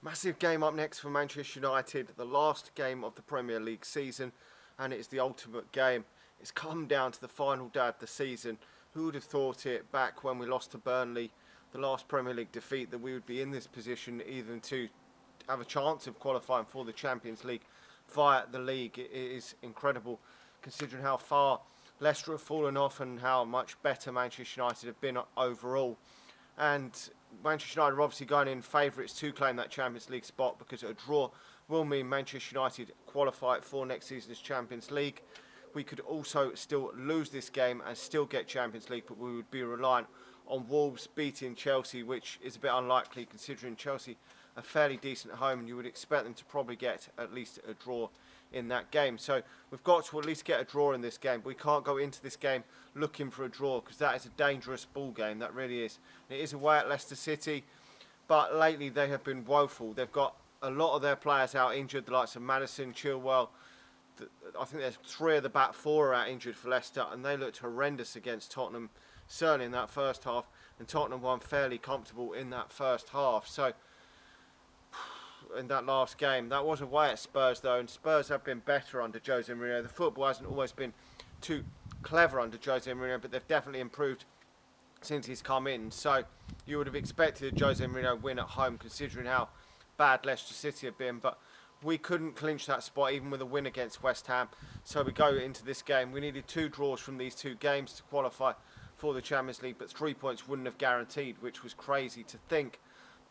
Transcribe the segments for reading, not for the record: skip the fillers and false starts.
Massive game up next for Manchester United, the last game of the Premier League season, and it's the ultimate game. It's come down to the final day of the season. Who would have thought it back when we lost to Burnley, the last Premier League defeat, that we would be in this position even to have a chance of qualifying for the Champions League via the league. It is incredible considering how far Leicester have fallen off and how much better Manchester United have been overall. And Manchester United are obviously going in favourites to claim that Champions League spot, because a draw will mean Manchester United qualify for next season's Champions League. We could also still lose this game and still get Champions League, but we would be reliant on Wolves beating Chelsea, which is a bit unlikely considering Chelsea are fairly decent at home, and you would expect them to probably get at least a draw in that game. So we've got to at least get a draw in this game. But we can't go into this game looking for a draw, because that is a dangerous ball game. That really is. And it is away at Leicester City, but lately they have been woeful. They've got a lot of their players out injured, the likes of Maddison, Chilwell. I think there's 3 of the back 4 are out injured for Leicester, and they looked horrendous against Tottenham, certainly in that first half, and Tottenham won fairly comfortable in that first half. So in that last game, that was away at Spurs though, and Spurs have been better under Jose Mourinho. The football hasn't always been too clever under Jose Mourinho, but they've definitely improved since he's come in. So you would have expected a Jose Mourinho win at home considering how bad Leicester City have been, but we couldn't clinch that spot even with a win against West Ham. So we go into this game. We needed 2 draws from these 2 games to qualify for the Champions League, but 3 points wouldn't have guaranteed, which was crazy to think.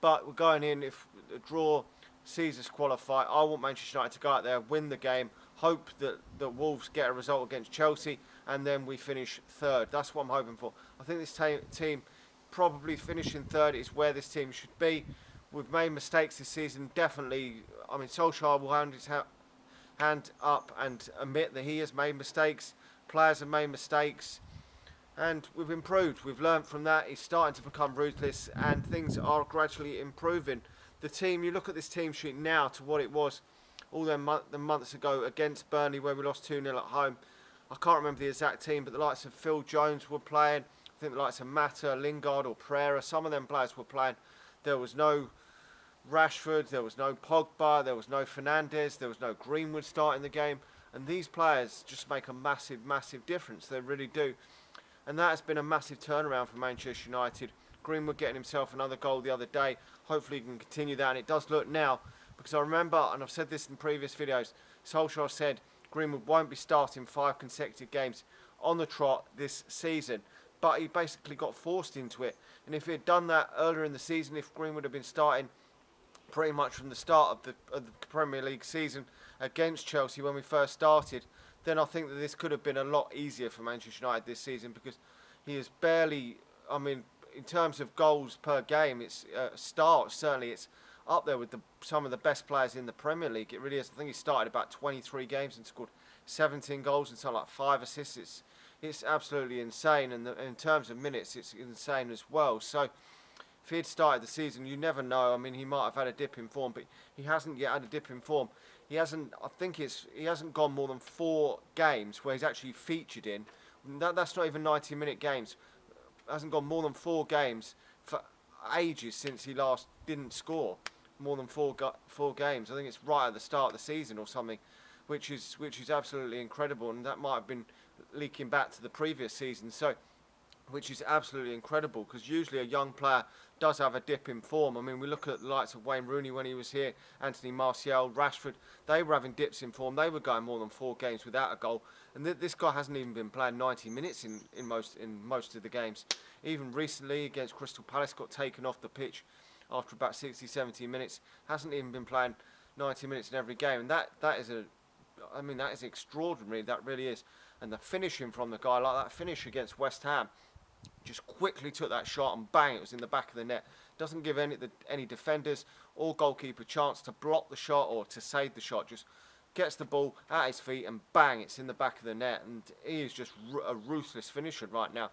But we're going in, if a draw sees us qualify, I want Manchester United to go out there, win the game, hope that Wolves get a result against Chelsea, and then we finish 3rd. That's what I'm hoping for. I think this team probably finishing 3rd is where this team should be. We've made mistakes this season, definitely. I mean, Solskjaer will hand his hand up and admit that he has made mistakes. Players have made mistakes, and we've improved. We've learned from that. He's starting to become ruthless, and things are gradually improving. The team, you look at this team sheet now to what it was all the months ago against Burnley, where we lost 2-0 at home. I can't remember the exact team, but the likes of Phil Jones were playing. I think the likes of Mata, Lingard or Pereira, some of them players were playing. There was no Rashford, there was no Pogba, there was no Fernandes, there was no Greenwood starting the game. And these players just make a massive, massive difference. They really do. And that has been a massive turnaround for Manchester United. Greenwood getting himself another goal the other day. Hopefully he can continue that, and it does look now, because I remember, and I've said this in previous videos, Solskjaer said Greenwood won't be starting 5 consecutive games on the trot this season, but he basically got forced into it. And if he had done that earlier in the season, if Greenwood had been starting pretty much from the start of the Premier League season against Chelsea when we first started, then I think that this could have been a lot easier for Manchester United this season, because he is barely, I mean, in terms of goals per game, it's starts, certainly it's up there with some of the best players in the Premier League. It really is. I think he started about 23 games and scored 17 goals and something like 5 assists. It's absolutely insane, and in terms of minutes, it's insane as well. So if he had started the season, you never know. I mean, he might have had a dip in form, but he hasn't yet had a dip in form. He hasn't. I think he hasn't gone more than 4 games where he's actually featured in. That's not even 90-minute games. Hasn't gone more than 4 games for ages since he last didn't score more than 4 games. I think it's right at the start of the season or something, which is absolutely incredible, and that might have been leaking back to the previous season. So, which is absolutely incredible, because usually a young player does have a dip in form. I mean, we look at the likes of Wayne Rooney when he was here, Anthony Martial, Rashford. They were having dips in form. They were going more than 4 games without a goal, and this guy hasn't even been playing 90 minutes in most of the games. Even recently against Crystal Palace, got taken off the pitch after about 60, 70 minutes. Hasn't even been playing 90 minutes in every game, and that is extraordinary. That really is. And the finishing from the guy, like that finish against West Ham, just quickly took that shot and bang, it was in the back of the net. Doesn't give any defenders or goalkeeper chance to block the shot or to save the shot. Just gets the ball at his feet and bang, it's in the back of the net. And he is just a ruthless finisher right now.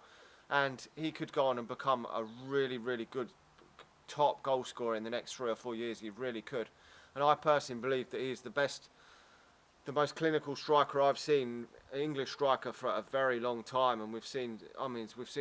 And he could go on and become a really, really good top goal scorer in the next 3 or 4 years. He really could. And I personally believe that he is the most clinical striker I've seen, an English striker, for a very long time. And we've seen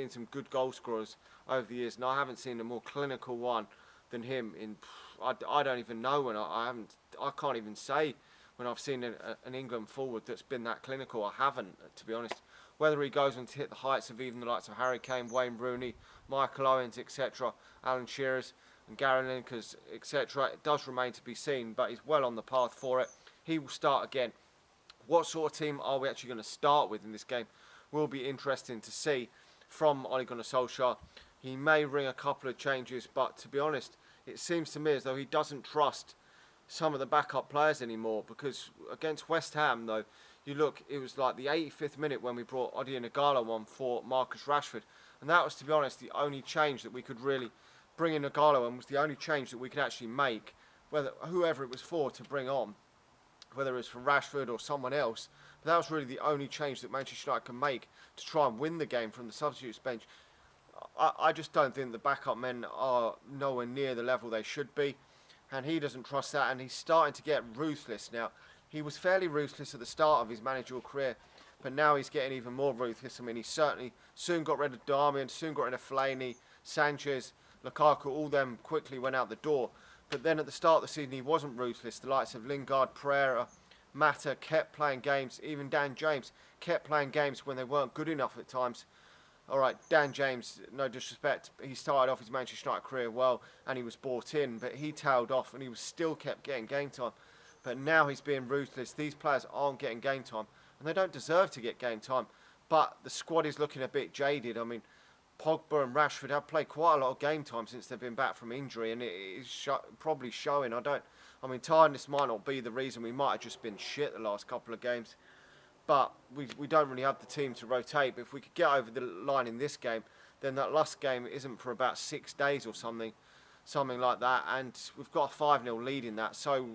some good goal scorers over the years, and I haven't seen a more clinical one than him in I don't even know when I can't even say when I've seen an England forward that's been that clinical. I haven't, to be honest. Whether he goes on to hit the heights of even the likes of Harry Kane, Wayne Rooney, Michael Owens, etc., Alan Shearer's and Gary Lineker's, etc., it does remain to be seen, but he's well on the path for it. He will start again. What sort of team are we actually going to start with in this game will be interesting to see from Ole Gunnar Solskjaer. He may ring a couple of changes, but to be honest, it seems to me as though he doesn't trust some of the backup players anymore, because against West Ham, though, you look, it was like the 85th minute when we brought Odion Igalo on for Marcus Rashford, and that was, to be honest, the only change that we could really bring in Igalo, and was the only change that we could actually make, whoever it was for to bring on, whether it was for Rashford or someone else. But that was really the only change that Manchester United can make to try and win the game from the substitutes bench. I just don't think the backup men are nowhere near the level they should be, and he doesn't trust that, and he's starting to get ruthless now. He was fairly ruthless at the start of his managerial career, but now he's getting even more ruthless. I mean, he certainly soon got rid of Darmian, soon got rid of Fellaini, Sanchez, Lukaku, all them quickly went out the door. But then at the start of the season, he wasn't ruthless. The likes of Lingard, Pereira, Mata kept playing games. Even Dan James kept playing games when they weren't good enough at times. All right, Dan James, no disrespect, he started off his Manchester United career well and he was bought in, but he tailed off and he was still kept getting game time. But now he's being ruthless. These players aren't getting game time and they don't deserve to get game time. But the squad is looking a bit jaded. I mean, Pogba and Rashford have played quite a lot of game time since they've been back from injury, and it is probably showing. I mean, tiredness might not be the reason. We might have just been shit the last couple of games. But we don't really have the team to rotate. But if we could get over the line in this game, then that last game isn't for about 6 days or something like that. And we've got a 5-0 lead in that. So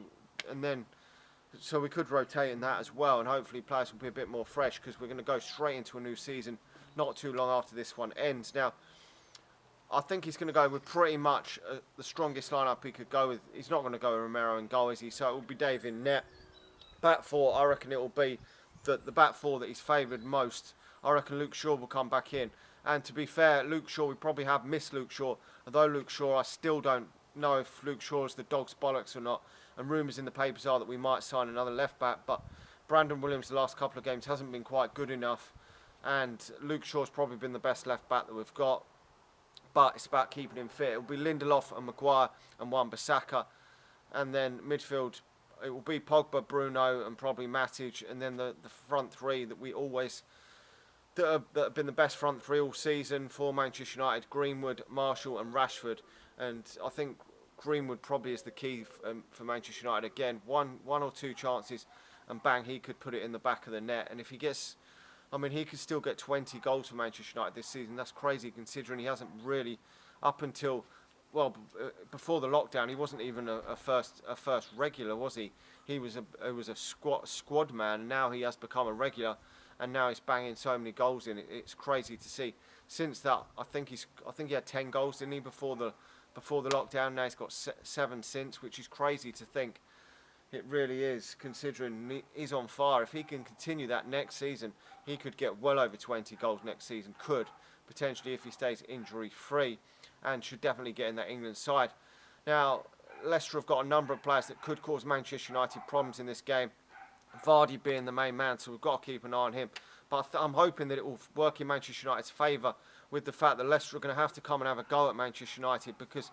we could rotate in that as well. And hopefully players will be a bit more fresh, because we're going to go straight into a new season not too long after this one ends. Now, I think he's going to go with pretty much the strongest lineup he could go with. He's not going to go with Romero in goal, is he? So it will be Dave in net. Back four, I reckon it will be the back four that he's favoured most. I reckon Luke Shaw will come back in. And to be fair, Luke Shaw, we probably have missed Luke Shaw. Although Luke Shaw, I still don't know if Luke Shaw is the dog's bollocks or not. And rumours in the papers are that we might sign another left back. But Brandon Williams, the last couple of games, hasn't been quite good enough. And Luke Shaw's probably been the best left back that we've got. But it's about keeping him fit. It will be Lindelof and Maguire and Wan-Bissaka. And then midfield, it will be Pogba, Bruno and probably Matic. And then the front three that we always... That have been the best front three all season for Manchester United. Greenwood, Marshall and Rashford. And I think Greenwood probably is the key for Manchester United. Again, one or two chances and bang, he could put it in the back of the net. And if he gets... I mean, he could still get 20 goals for Manchester United this season. That's crazy considering he hasn't really, up until, well, before the lockdown, he wasn't even a first regular, was he? He was a squad man. Now he has become a regular, and now he's banging so many goals in. It's crazy to see. Since that, I think he had 10 goals, didn't he, before the lockdown? Now he's got 7 since, which is crazy to think. It really is, considering he's on fire. If he can continue that next season, he could get well over 20 goals next season. Could, potentially, if he stays injury-free, and should definitely get in that England side. Now, Leicester have got a number of players that could cause Manchester United problems in this game. Vardy being the main man, so we've got to keep an eye on him. But I'm hoping that it will work in Manchester United's favour, with the fact that Leicester are going to have to come and have a go at Manchester United, because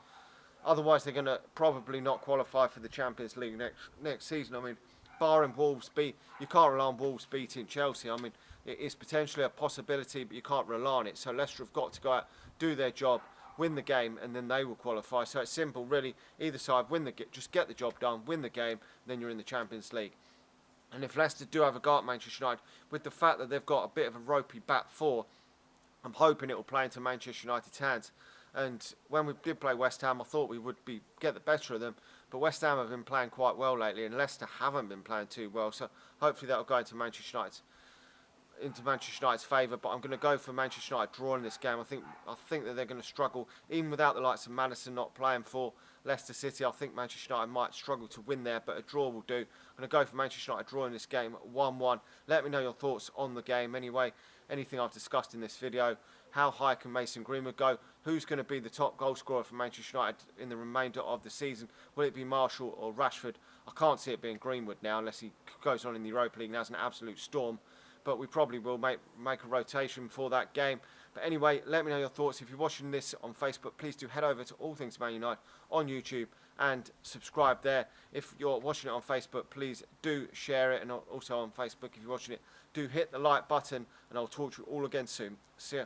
otherwise, they're going to probably not qualify for the Champions League next season. I mean, barring Wolves you can't rely on Wolves beating Chelsea. I mean, it is potentially a possibility, but you can't rely on it. So Leicester have got to go out, do their job, win the game, and then they will qualify. So it's simple, really. Either side, just get the job done, win the game, then you're in the Champions League. And if Leicester do have a go at Manchester United, with the fact that they've got a bit of a ropey back four, I'm hoping it will play into Manchester United's hands. And when we did play West Ham, I thought we would get the better of them. But West Ham have been playing quite well lately, and Leicester haven't been playing too well. So hopefully that will go into Manchester United's favour. But I'm going to go for Manchester United drawing this game. I think that they're going to struggle, even without the likes of Maddison not playing for Leicester City. I think Manchester United might struggle to win there, but a draw will do. I'm going to go for Manchester United drawing this game 1-1. Let me know your thoughts on the game anyway. Anything I've discussed in this video. How high can Mason Greenwood go? Who's going to be the top goal scorer for Manchester United in the remainder of the season? Will it be Martial or Rashford? I can't see it being Greenwood now unless he goes on in the Europa League and has an absolute storm. But we probably will make a rotation for that game. But anyway, let me know your thoughts. If you're watching this on Facebook, please do head over to All Things Man United on YouTube and subscribe there. If you're watching it on Facebook, please do share it. And also on Facebook, if you're watching it, do hit the like button. And I'll talk to you all again soon. See ya.